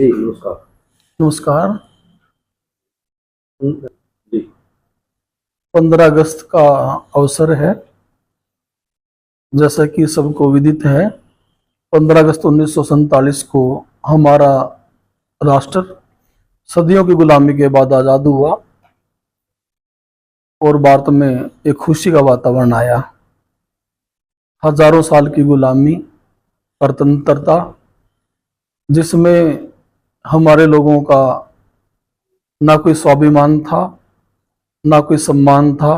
जी, नमस्कार। नमस्कार। जी। 15 अगस्त का अवसर है। जैसा कि सबको विदित है, 15 अगस्त 1947 को हमारा राष्ट्र सदियों की गुलामी के बाद आज़ाद हुआ और भारत में एक खुशी का वातावरण आया। हजारों साल की गुलामी, स्वतंत्रता, जिसमें हमारे लोगों का ना कोई स्वाभिमान था, ना कोई सम्मान था।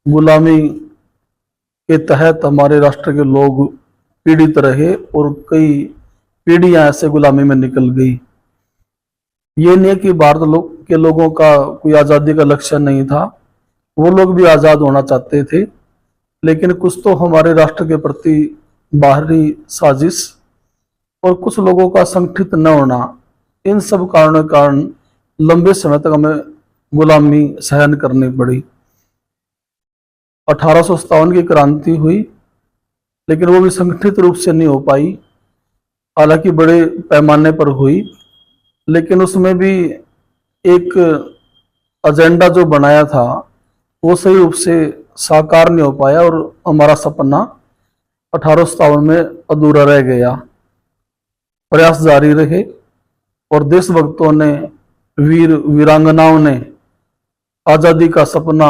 गुलामी के तहत हमारे राष्ट्र के लोग पीड़ित रहे और कई पीढ़ियां ऐसे गुलामी में निकल गई। ये नहीं कि भारत के लोगों का कोई आज़ादी का लक्ष्य नहीं था, वो लोग भी आज़ाद होना चाहते थे, लेकिन कुछ तो हमारे राष्ट्र के प्रति बाहरी साजिश और कुछ लोगों का संगठित न होना, इन सब कारणों के कारण लंबे समय तक हमें गुलामी सहन करनी पड़ी। 1857 की क्रांति हुई, लेकिन वो भी संगठित रूप से नहीं हो पाई। हालांकि बड़े पैमाने पर हुई, लेकिन उसमें भी एक एजेंडा जो बनाया था वो सही रूप से साकार नहीं हो पाया और हमारा सपना 1857 में अधूरा रह गया। प्रयास जारी रहे और देशभक्तों ने, वीर वीरांगनाओं ने आज़ादी का सपना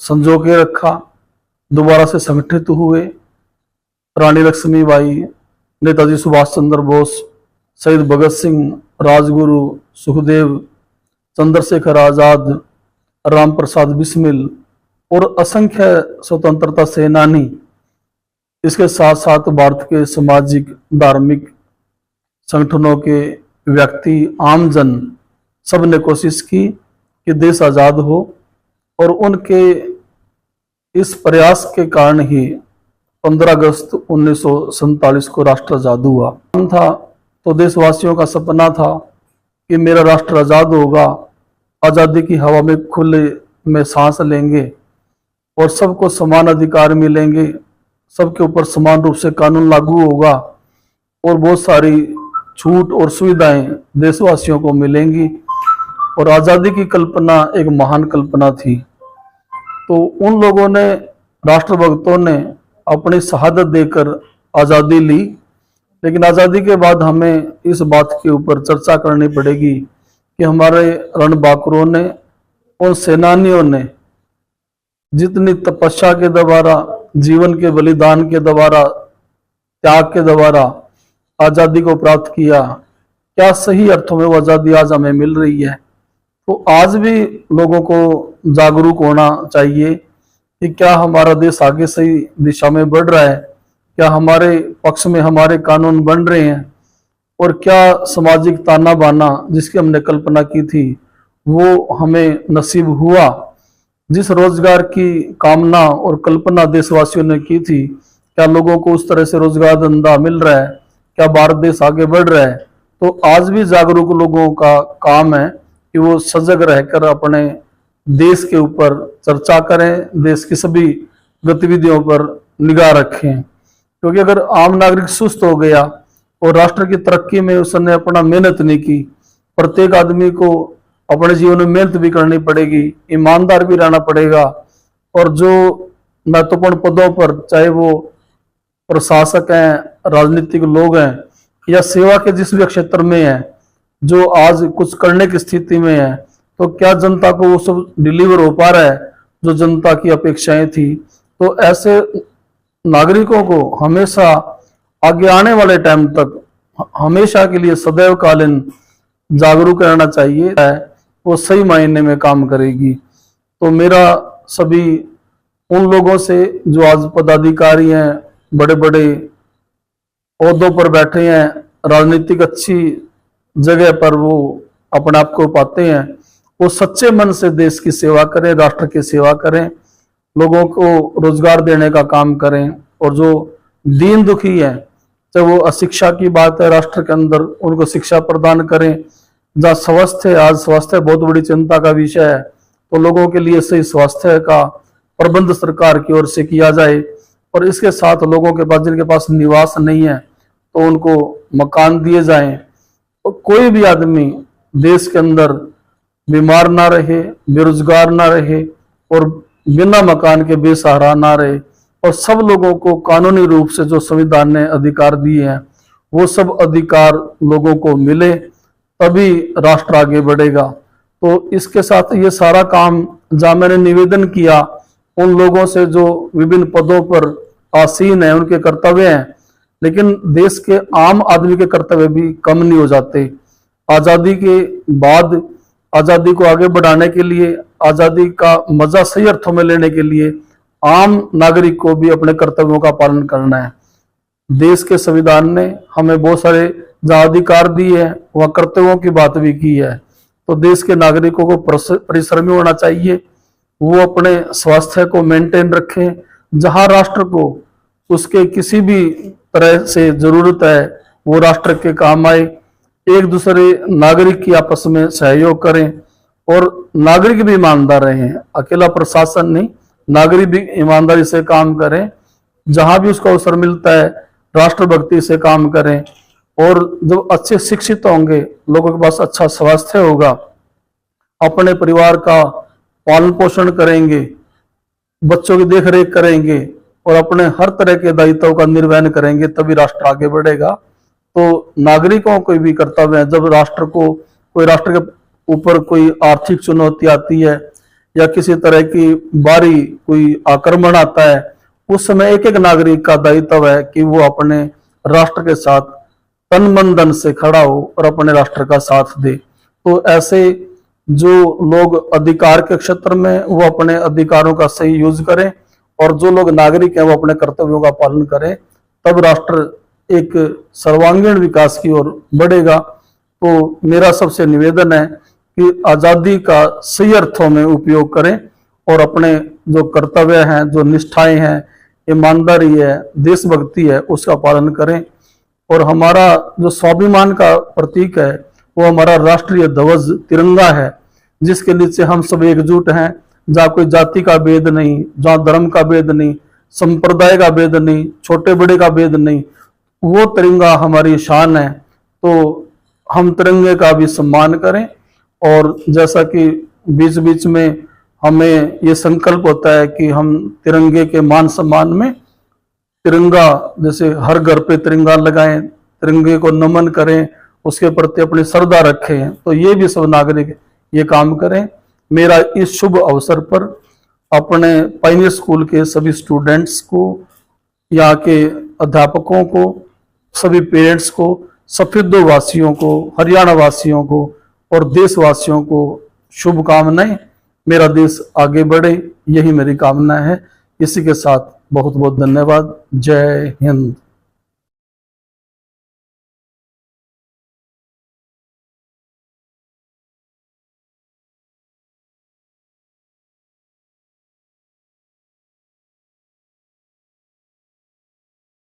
संजो के रखा, दोबारा से संगठित हुए। रानी लक्ष्मीबाई, नेताजी सुभाष चंद्र बोस, शहीद भगत सिंह, राजगुरु, सुखदेव, चंद्रशेखर आजाद, राम प्रसाद बिस्मिल और असंख्य स्वतंत्रता सेनानी, इसके साथ साथ भारत के सामाजिक धार्मिक संगठनों के व्यक्ति, आमजन, सब ने कोशिश की कि देश आज़ाद हो। और उनके इस प्रयास के कारण ही 15 अगस्त 1947 को राष्ट्र आज़ाद हुआ था। तो देशवासियों का सपना था कि मेरा राष्ट्र आज़ाद होगा, आज़ादी की हवा में खुले में सांस लेंगे और सबको समान अधिकार मिलेंगे, सबके ऊपर समान रूप से कानून लागू होगा और बहुत सारी छूट और सुविधाएं देशवासियों को मिलेंगी। और आज़ादी की कल्पना एक महान कल्पना थी। तो उन लोगों ने, राष्ट्रभक्तों ने अपनी शहादत देकर आज़ादी ली। लेकिन आज़ादी के बाद हमें इस बात के ऊपर चर्चा करनी पड़ेगी कि हमारे रणबांकुरों ने, उन सेनानियों ने जितनी तपस्या के द्वारा, जीवन के बलिदान के द्वारा, त्याग के द्वारा आज़ादी को प्राप्त किया, क्या सही अर्थों में वो आज़ादी आज हमें मिल रही है? तो आज भी लोगों को जागरूक होना चाहिए कि क्या हमारा देश आगे सही दिशा में बढ़ रहा है, क्या हमारे पक्ष में हमारे कानून बन रहे हैं, और क्या सामाजिक ताना बाना जिसकी हमने कल्पना की थी वो हमें नसीब हुआ। जिस रोजगार की कामना और कल्पना देशवासियों ने की थी, क्या लोगों को उस तरह से रोजगार धंधा मिल रहा है? क्या भारत देश आगे बढ़ रहा है? तो आज भी जागरूक लोगों का काम है कि वो सजग रहकर अपने देश के ऊपर चर्चा करें, देश की सभी गतिविधियों पर निगाह रखें। क्योंकि अगर आम नागरिक सुस्त हो गया और राष्ट्र की तरक्की में उसने अपना मेहनत नहीं की, प्रत्येक आदमी को अपने जीवन में मेहनत भी करनी पड़ेगी, ईमानदार भी रहना पड़ेगा, और जो महत्वपूर्ण पदों पर, चाहे वो प्रशासक हैं, राजनीतिक लोग हैं या सेवा के जिस भी क्षेत्र में हैं, जो आज कुछ करने की स्थिति में है, तो क्या जनता को वो सब डिलीवर हो पा रहा है जो जनता की अपेक्षाएं थी? तो ऐसे नागरिकों को हमेशा आगे आने वाले टाइम तक, हमेशा के लिए सदैव कालीन जागरूक रहना चाहिए, वो सही मायने में काम करेगी। तो मेरा सभी उन लोगों से जो आज पदाधिकारी हैं, बड़े बड़े ओहदों पर बैठे हैं, राजनीतिक अच्छी जगह पर वो अपने आप को पाते हैं, वो सच्चे मन से देश की सेवा करें, राष्ट्र की सेवा करें, लोगों को रोजगार देने का काम करें। और जो दीन दुखी है, चाहे वो अशिक्षा की बात है राष्ट्र के अंदर, उनको शिक्षा प्रदान करें। जहाँ स्वास्थ्य है, आज स्वास्थ्य बहुत बड़ी चिंता का विषय है, तो लोगों के लिए सही स्वास्थ्य का प्रबंध सरकार की ओर से किया जाए। और इसके साथ लोगों के पास, जिनके पास निवास नहीं है, तो उनको मकान दिए जाएं। कोई भी आदमी देश के अंदर बीमार ना रहे, बेरोजगार ना रहे और बिना मकान के बेसहारा ना रहे, और सब लोगों को कानूनी रूप से जो संविधान ने अधिकार दिए हैं वो सब अधिकार लोगों को मिले, तभी राष्ट्र आगे बढ़ेगा। तो इसके साथ ये सारा काम जहाँ मैंने निवेदन किया उन लोगों से जो विभिन्न पदों पर आसीन है उनके कर्तव्य हैं, लेकिन देश के आम आदमी के कर्तव्य भी कम नहीं हो जाते। आजादी के बाद आजादी को आगे बढ़ाने के लिए, आजादी का मजा सही अर्थों में लेने के लिए आम नागरिक को भी अपने कर्तव्यों का पालन करना है। देश के संविधान ने हमें बहुत सारे जहाँ अधिकार दिए हैं वह कर्तव्यों की बात भी की है। तो देश के नागरिकों को परिश्रमी होना चाहिए, वो अपने स्वास्थ्य को मेंटेन रखें, जहां राष्ट्र को उसके किसी भी तरह से जरूरत है वो राष्ट्र के काम आए। एक दूसरे नागरिक की आपस में सहयोग करें और नागरिक भी ईमानदार रहें, अकेला प्रशासन नहीं, नागरिक भी ईमानदारी से काम करें, जहां भी उसको अवसर मिलता है राष्ट्रभक्ति से काम करें। और जब अच्छे शिक्षित होंगे, लोगों के पास अच्छा स्वास्थ्य होगा, अपने परिवार का पालन पोषण करेंगे, बच्चों की देखरेख करेंगे और अपने हर तरह के दायित्वों का निर्वहन करेंगे, तभी राष्ट्र आगे बढ़ेगा। तो नागरिकों को भी कर्तव्य है, जब राष्ट्र के ऊपर कोई आर्थिक चुनौती आती है या किसी तरह की बारी कोई आक्रमण आता है, उस समय एक एक नागरिक का दायित्व है कि वो अपने राष्ट्र के साथ तन मन धन से खड़ा हो और अपने राष्ट्र का साथ दे। तो ऐसे जो लोग अधिकार के क्षेत्र में वो अपने अधिकारों का सही यूज करें और जो लोग नागरिक हैं वो अपने कर्तव्यों का पालन करें, तब राष्ट्र एक सर्वांगीण विकास की ओर बढ़ेगा। तो मेरा सबसे निवेदन है कि आजादी का सही अर्थों में उपयोग करें और अपने जो कर्तव्य हैं, जो निष्ठाएं हैं, ईमानदारी है, देशभक्ति है, उसका पालन करें। और हमारा जो स्वाभिमान का प्रतीक है वो हमारा राष्ट्रीय ध्वज तिरंगा है, जिसके नीचे हम सब एकजुट हैं, जहाँ कोई जाति का भेद नहीं, जहाँ धर्म का भेद नहीं, संप्रदाय का भेद नहीं, छोटे बड़े का भेद नहीं, वो तिरंगा हमारी शान है। तो हम तिरंगे का भी सम्मान करें। और जैसा कि बीच बीच में हमें ये संकल्प होता है कि हम तिरंगे के मान सम्मान में तिरंगा, जैसे हर घर पे तिरंगा लगाएं, तिरंगे को नमन करें, उसके प्रति अपनी श्रद्धा रखें, तो ये भी सब नागरिक ये काम करें। मेरा इस शुभ अवसर पर अपने पायनियर स्कूल के सभी स्टूडेंट्स को, यहाँ के अध्यापकों को, सभी पेरेंट्स को, सफेदो वासियों को, हरियाणा वासियों को और देशवासियों को शुभकामनाएं। मेरा देश आगे बढ़े, यही मेरी कामना है। इसी के साथ बहुत बहुत धन्यवाद। जय हिंद।